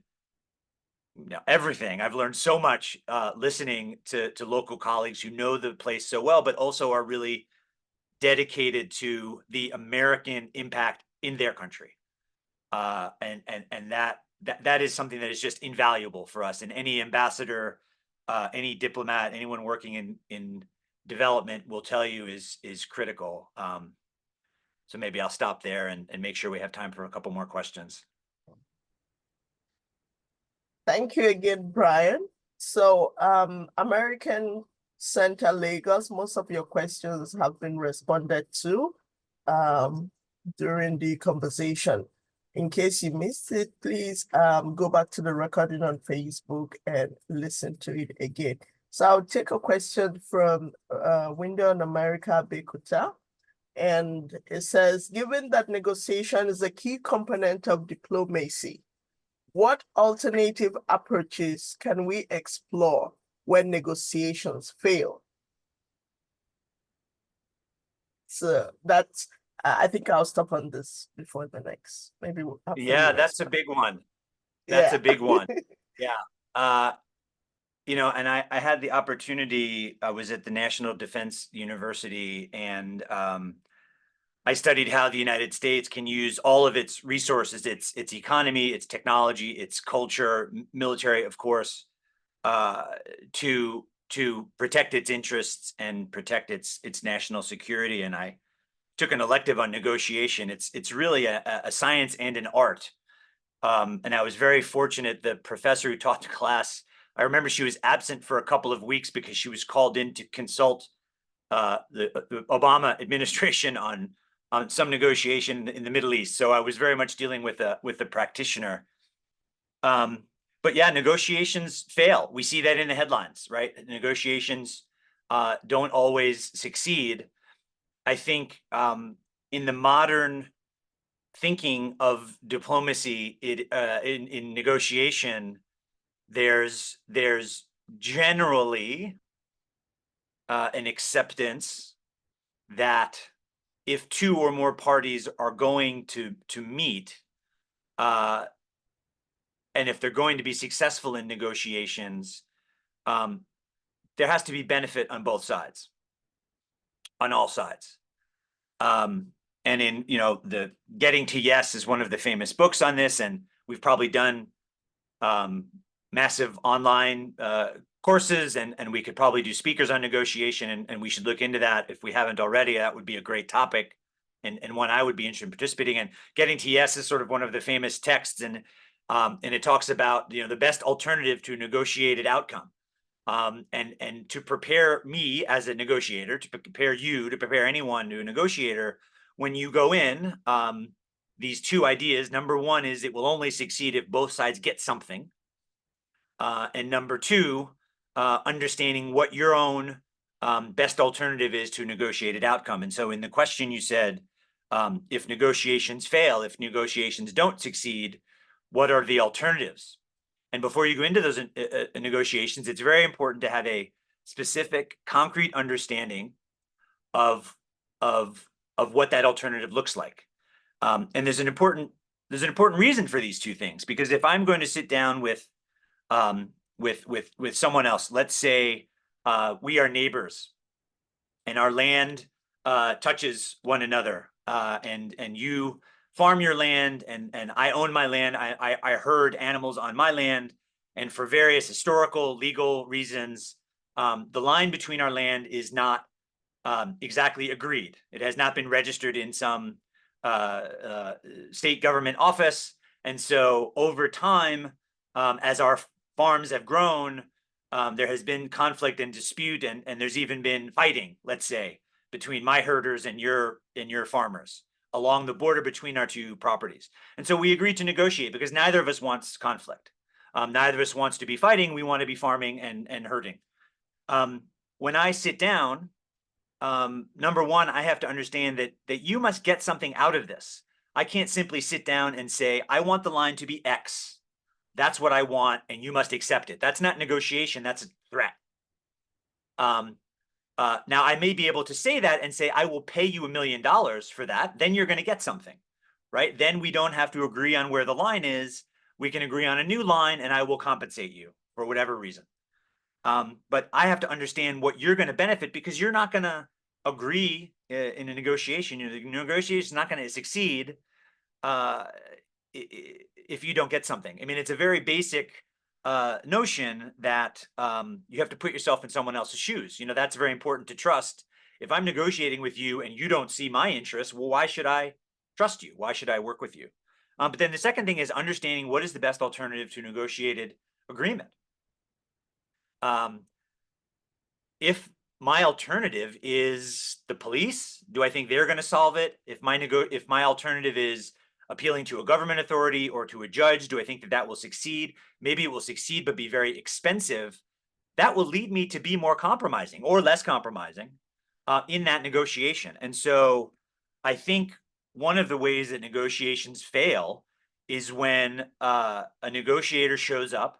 everything. I've learned so much listening to local colleagues who know the place so well, but also are really dedicated to the American impact in their country. And that is something that is just invaluable for us. And any ambassador, any diplomat, anyone working in development will tell you is critical. So maybe I'll stop there and make sure we have time for a couple more questions. Thank you again, Brian. So American Center Lagos, most of your questions have been responded to during the conversation. In case you missed it, please go back to the recording on Facebook and listen to it again. So I'll take a question from Window on America Bekuta. And it says, given that negotiation is a key component of diplomacy, what alternative approaches can we explore when negotiations fail? So that's, I think I'll stop on this before the next. Maybe we'll have that's a big one. That's a big one. Yeah. You know, and I had the opportunity, I was at the National Defense University, and I studied how the United States can use all of its resources, its economy, its technology, its culture, military, of course, to protect its interests and protect its national security. And I took an elective on negotiation. It's really a science and an art. And I was very fortunate. The professor who taught the class, I remember she was absent for a couple of weeks because she was called in to consult the Obama administration on some negotiation in the Middle East. So I was very much dealing with a practitioner. But yeah, negotiations fail. We see that in the headlines, right? Negotiations don't always succeed. I think in the modern thinking of diplomacy, in negotiation, there's generally an acceptance that if two or more parties are going to meet, and if they're going to be successful in negotiations, there has to be benefit on both sides, on all sides. And in, the Getting to Yes is one of the famous books on this, and we've probably done massive online courses, and we could probably do speakers on negotiation, and we should look into that if we haven't already. That would be a great topic, and one I would be interested in participating in. Getting to Yes is sort of one of the famous texts, and it talks about the best alternative to a negotiated outcome, and to prepare me as a negotiator, to prepare you, to prepare anyone to a negotiator. When you go in, these two ideas: number one is it will only succeed if both sides get something, and number two, understanding what your own best alternative is to a negotiated outcome. And so in the question you said, if negotiations fail, if negotiations don't succeed, what are the alternatives? And before you go into those negotiations, it's very important to have a specific, concrete understanding of what that alternative looks like. And there's an important reason for these two things, because if I'm going to sit down with someone else, let's say we are neighbors and our land touches one another, and you farm your land and I own my land. I herd animals on my land, and for various historical, legal reasons, the line between our land is not exactly agreed. It has not been registered in some state government office. And so over time, as our farms have grown, there has been conflict and dispute, and there's even been fighting, let's say, between my herders and your farmers along the border between our two properties. And so we agreed to negotiate because neither of us wants conflict. Neither of us wants to be fighting. We want to be farming and herding. When I sit down, number one, I have to understand that you must get something out of this. I can't simply sit down and say, I want the line to be X. That's what I want, and you must accept it. That's not negotiation, that's a threat. Now, I may be able to say that and say, I will pay you $1 million for that. Then you're going to get something, right? Then we don't have to agree on where the line is. We can agree on a new line, and I will compensate you for whatever reason. But I have to understand what you're going to benefit, because you're not going to agree in a negotiation. The negotiation is not going to succeed if you don't get something. I mean, it's a very basic notion that you have to put yourself in someone else's shoes. That's very important to trust. If I'm negotiating with you and you don't see my interests, well, why should I trust you? Why should I work with you? But then the second thing is understanding what is the best alternative to negotiated agreement. If my alternative is the police, do I think they're going to solve it? If my alternative is appealing to a government authority or to a judge, do I think that will succeed? Maybe it will succeed, but be very expensive. That will lead me to be more compromising or less compromising in that negotiation. And so I think one of the ways that negotiations fail is when a negotiator shows up.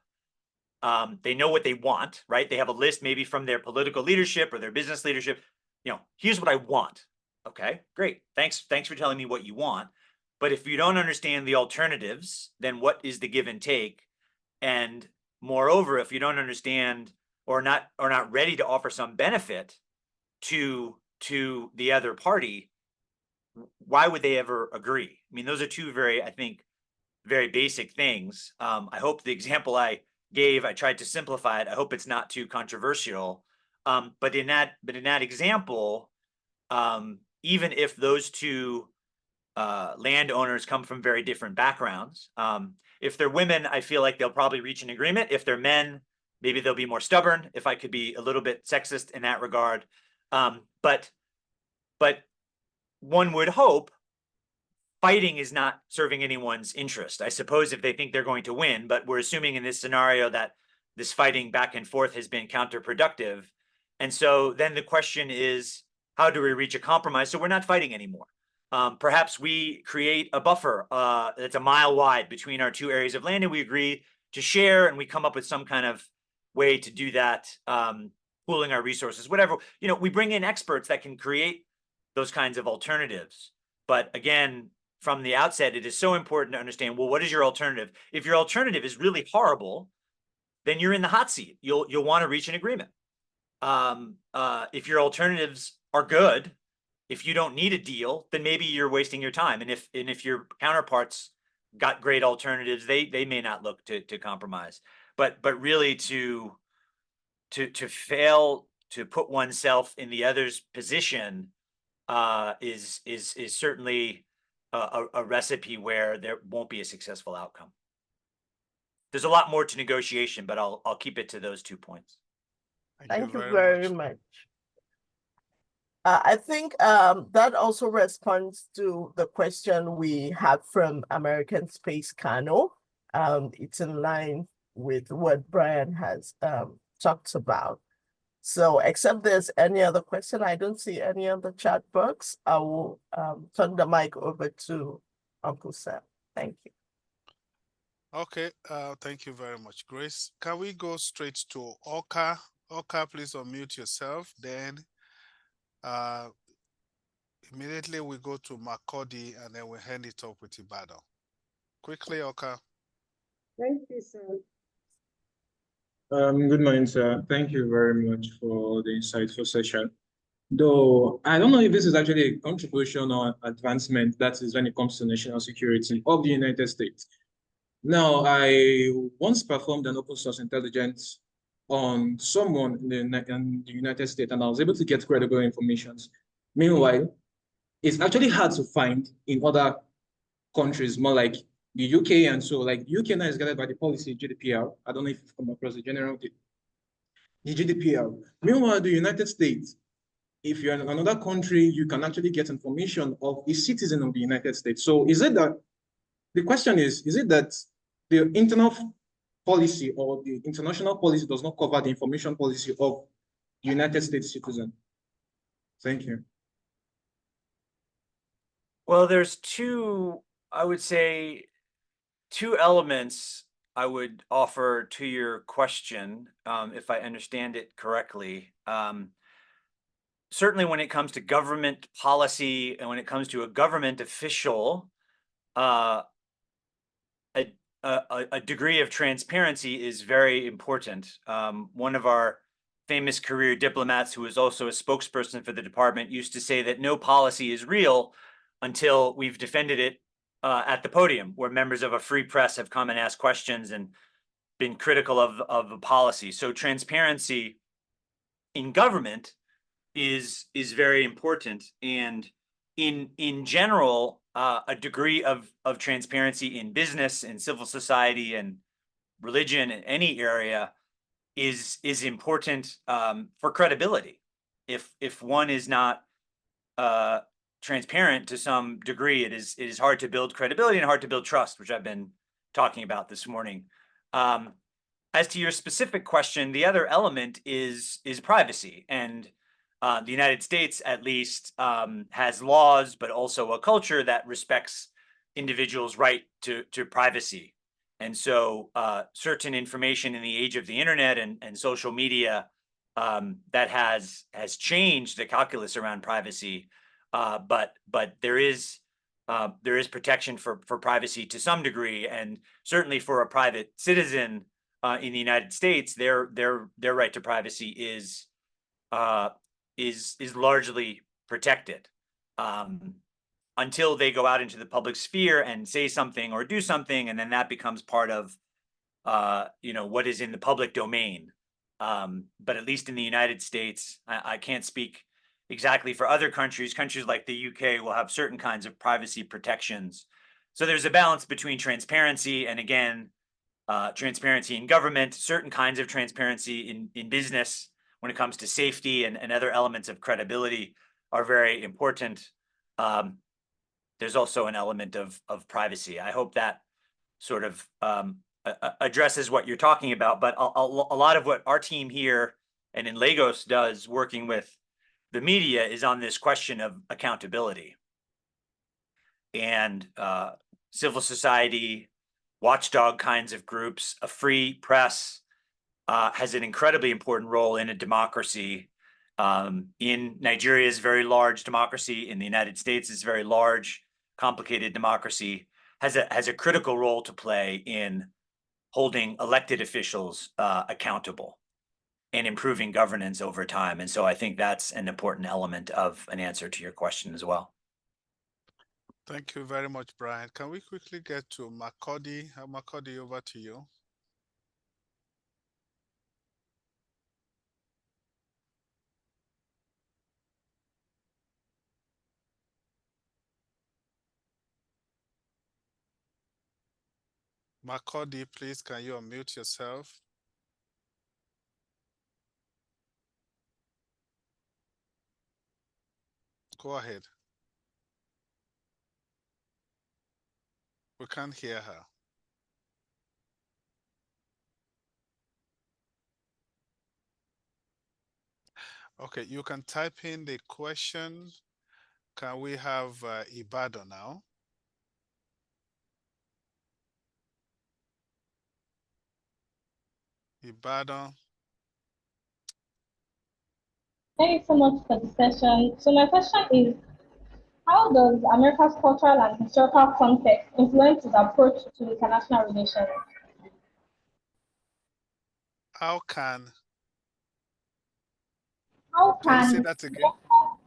They know what they want, right? They have a list maybe from their political leadership or their business leadership. Here's what I want. Okay, great. Thanks for telling me what you want. But if you don't understand the alternatives, then what is the give and take? And moreover, if you don't understand or not ready to offer some benefit to the other party, why would they ever agree? I mean, those are two very basic things. I hope the example I gave, I tried to simplify it. I hope it's not too controversial. But in that example, even if those two landowners come from very different backgrounds, if they're women, I feel like they'll probably reach an agreement. If they're men, maybe they'll be more stubborn, if I could be a little bit sexist in that regard. But one would hope fighting is not serving anyone's interest. I suppose if they think they're going to win, but we're assuming in this scenario that this fighting back and forth has been counterproductive. And so then the question is, how do we reach a compromise so we're not fighting anymore? Perhaps we create a buffer that's a mile wide between our two areas of land, and we agree to share, and we come up with some kind of way to do that, pooling our resources, whatever. We bring in experts that can create those kinds of alternatives. But again, from the outset, it is so important to understand, well, what is your alternative? If your alternative is really horrible, then you're in the hot seat. You'll want to reach an agreement. If your alternatives are good, if you don't need a deal, then maybe you're wasting your time. And if your counterparts got great alternatives, they may not look to compromise. But really to fail to put oneself in the other's position is certainly a recipe where there won't be a successful outcome. There's a lot more to negotiation, but I'll keep it to those 2 points. Thank you very much. I think that also responds to the question we have from American Space Kano. It's in line with what Brian has talked about. So except there's any other question, I don't see any on the chat box. I will turn the mic over to Uncle Sam. Thank you. Okay, thank you very much, Grace. Can we go straight to Oka? Oka, please unmute yourself. Then Immediately we go to Makurdi and then we hand it up with Ibadan. Quickly, Oka. Thank you, sir. Good morning, sir. Thank you very much for the insightful session. Though I don't know if this is actually a contribution or advancement, that is when it comes to national security of the United States. Now, I once performed an open source intelligence on someone in the United States, and I was able to get credible information. Meanwhile, it's actually hard to find in other countries, more like the UK, and so like UK now is guided by the policy GDPR. I don't know if you've come across the GDPR. Meanwhile, the United States, if you're in another country, you can actually get information of a citizen of the United States. So is it that, the question is it that the internal policy or the international policy does not cover the information policy of the United States citizen? Thank you. Well, there's two, I would say, two elements I would offer to your question, if I understand it correctly. Certainly when it comes to government policy and when it comes to a government official, a degree of transparency is very important. One of our famous career diplomats, who was also a spokesperson for the department, used to say that no policy is real until we've defended it at the podium, where members of a free press have come and asked questions and been critical of a policy. So transparency in government is very important, and in general, a degree of transparency in business, in civil society, and religion, in any area is important for credibility. If one is not transparent to some degree, it is hard to build credibility and hard to build trust, which I've been talking about this morning. As to your specific question, the other element is privacy, and the United States, at least, has laws, but also a culture that respects individuals' right to privacy. And so certain information in the age of the internet and social media that has changed the calculus around privacy, but there is protection for privacy to some degree, and certainly for a private citizen in the United States, their right to privacy is largely protected until they go out into the public sphere and say something or do something, and then that becomes part of what is in the public domain. But at least in the United States, I can't speak exactly for other countries. Countries like the UK will have certain kinds of privacy protections. So there's a balance between transparency and, again, transparency in government, certain kinds of transparency in business when it comes to safety and other elements of credibility are very important. There's also an element of privacy. I hope that sort of addresses what you're talking about, but a lot of what our team here and in Lagos does, working with the media, is on this question of accountability. And civil society, watchdog kinds of groups, a free press has an incredibly important role in a democracy. In Nigeria's very large democracy, in the United States is very large, complicated democracy, has a critical role to play in holding elected officials accountable and improving governance over time. And so I think that's an important element of an answer to your question as well. Thank you very much, Brian. Can we quickly get to Makurdi? Makurdi, over to you. Makurdi, please, can you unmute yourself? Go ahead. We can't hear her. Okay, you can type in the question. Can we have Ibadan now? Ibadan. Thank you so much for the session. So my question is, How does America's cultural and historical context influence its approach to international relations? How can How you say can that again?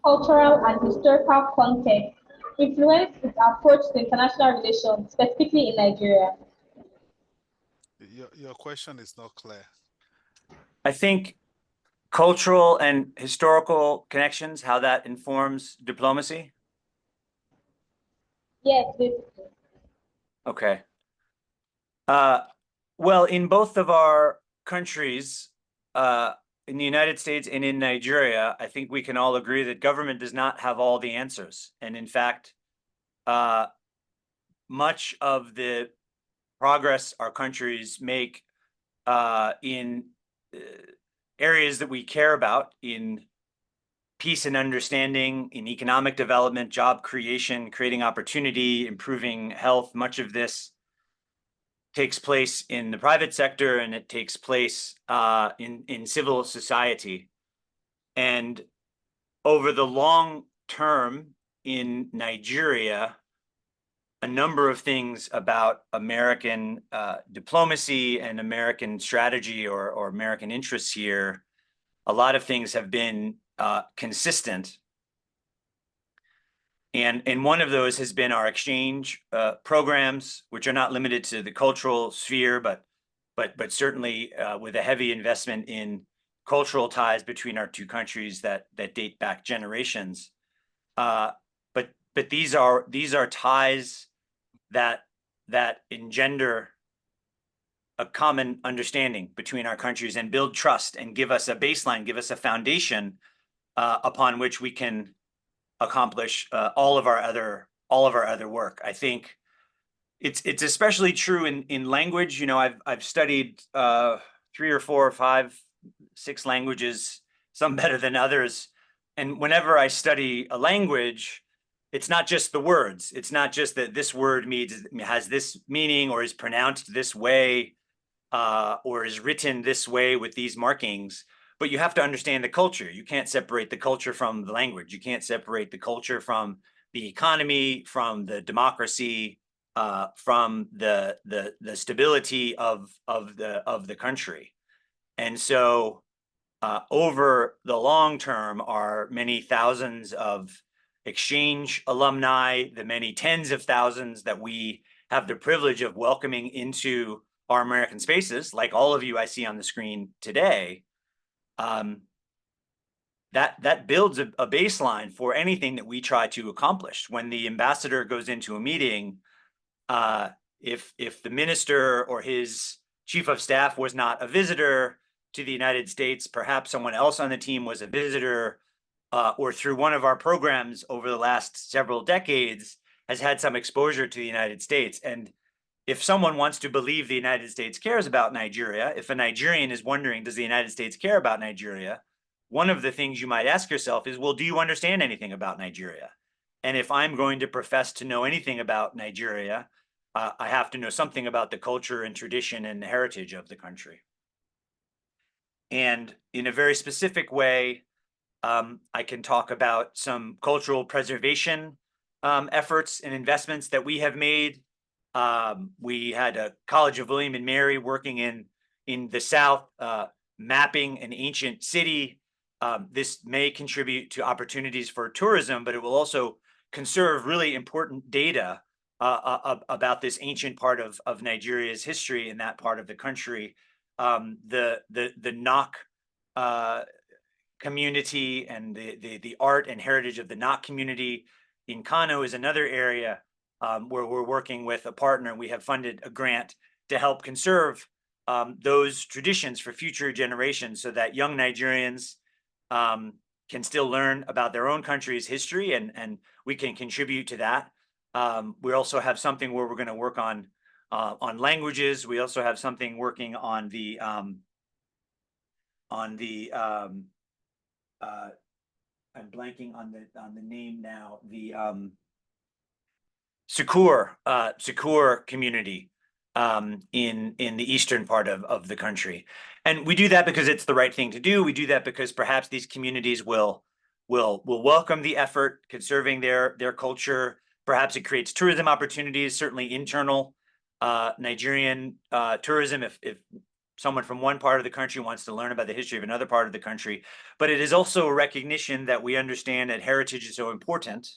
cultural and historical context influence its approach to international relations, specifically in Nigeria? Your question is not clear. I think cultural and historical connections, how that informs diplomacy. Yes, basically. Okay. Well, in both of our countries, in the United States and in Nigeria, I think we can all agree that government does not have all the answers. And in fact, much of the progress our countries make in areas that we care about, in peace and understanding, in economic development, job creation, creating opportunity, improving health, much of this takes place in the private sector, and it takes place in civil society. And over the long term in Nigeria, a number of things about American diplomacy and American strategy or American interests here, a lot of things have been consistent. And one of those has been our exchange programs, which are not limited to the cultural sphere, but certainly with a heavy investment in cultural ties between our two countries that date back generations. But these are ties that engender a common understanding between our countries and build trust and give us a baseline, give us a foundation upon which we can accomplish all of our other work. I think it's especially true in language. You know, I've studied 3 or 4 or 5, 6 languages, some better than others. And whenever I study a language, it's not just the words. It's not just that this word has this meaning or is pronounced this way or is written this way with these markings. But you have to understand the culture. You can't separate the culture from the language. You can't separate the culture from the economy, from the democracy, from the stability of the country. And so over the long term are many thousands of exchange alumni, the many tens of thousands that we have the privilege of welcoming into our American spaces, like all of you I see on the screen today. That builds a baseline for anything that we try to accomplish. When the ambassador goes into a meeting, if the minister or his chief of staff was not a visitor to the United States, perhaps someone else on the team was a visitor, or through one of our programs over the last several decades has had some exposure to the United States. And if someone wants to believe the United States cares about Nigeria, if a Nigerian is wondering, does the United States care about Nigeria? One of the things you might ask yourself is, well, do you understand anything about Nigeria? And if I'm going to profess to know anything about Nigeria, I have to know something about the culture and tradition and heritage of the country. And in a very specific way, I can talk about some cultural preservation efforts and investments that we have made. We had a College of William and Mary working in the South, mapping an ancient city. This may contribute to opportunities for tourism, but it will also conserve really important data about this ancient part of Nigeria's history in that part of the country. The Nok community and the art and heritage of the Nok community in Kano is another area where we're working with a partner. We have funded a grant to help conserve those traditions for future generations so that young Nigerians can still learn about their own country's history, and we can contribute to that. We also have something where we're going to work on languages. We also have something working on the I'm blanking on the name now. The Sekur community in the eastern part of the country. And we do that because it's the right thing to do. We do that because perhaps these communities will will welcome the effort, conserving their culture. Perhaps it creates tourism opportunities, certainly internal Nigerian tourism, if someone from one part of the country wants to learn about the history of another part of the country. But it is also a recognition that we understand that heritage is so important,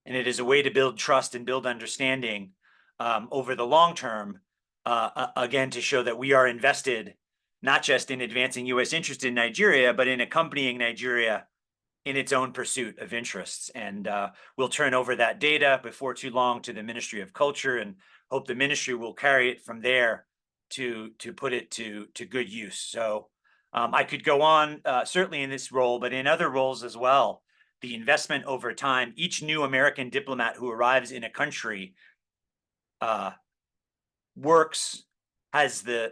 and it is a way to build trust and build understanding over the long term, again, to show that we are invested not just in advancing U.S. interest in Nigeria, but in accompanying Nigeria in its own pursuit of interests. And we'll turn over that data before too long to the Ministry of Culture, and hope the ministry will carry it from there to put it to good use. So I could go on, certainly in this role, but in other roles as well. The investment over time, each new American diplomat who arrives in a country has the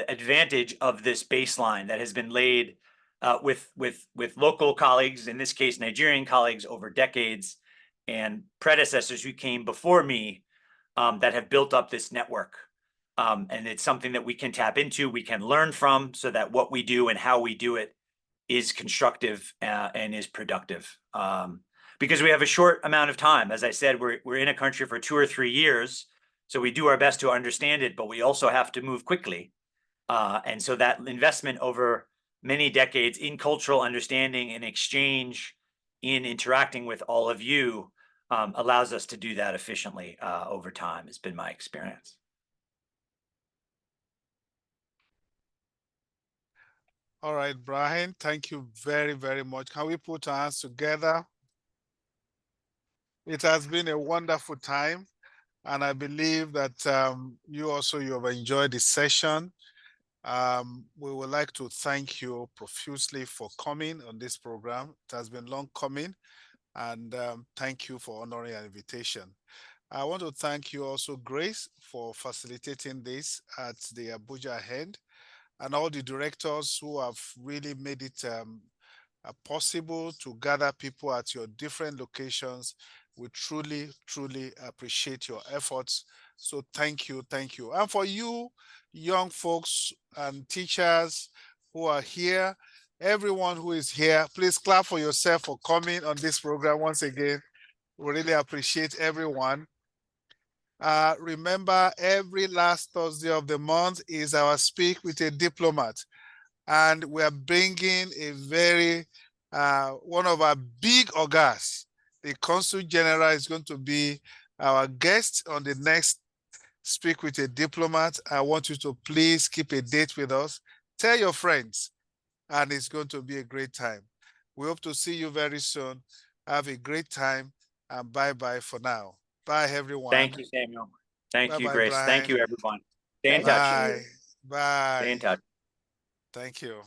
advantage of this baseline that has been laid with local colleagues, in this case Nigerian colleagues, over decades, and predecessors who came before me that have built up this network. And it's something that we can tap into, we can learn from, so that what we do and how we do it is constructive and is productive. Because we have a short amount of time. As I said, we're in a country for 2 or 3 years, so we do our best to understand it, but we also have to move quickly. And so that investment over many decades in cultural understanding and exchange, in interacting with all of you, allows us to do that efficiently over time, has been my experience. All right, Brian, thank you very, very much. Can we put our hands together? It has been a wonderful time, and I believe that you have enjoyed the session. We would like to thank you profusely for coming on this program. It has been long coming, and thank you for honoring our invitation. I want to thank you also, Grace, for facilitating this at the Abuja end, and all the directors who have really made it possible to gather people at your different locations. We truly, truly appreciate your efforts. So thank you, thank you. And for you, young folks and teachers who are here, everyone who is here, please clap for yourself for coming on this program once again. We really appreciate everyone. Remember, every last Thursday of the month is our Speak with a Diplomat. And we are bringing a very, one of our big ogas. The Consul General is going to be our guest on the next Speak with a Diplomat. I want you to please keep a date with us. Tell your friends, and it's going to be a great time. We hope to see you very soon. Have a great time, and bye-bye for now. Bye, everyone. Thank you, Samuel. Thank you, Bye-bye, Grace. Brian. Thank you, everyone. Stay in touch. Bye. Bye. Stay in touch. Thank you.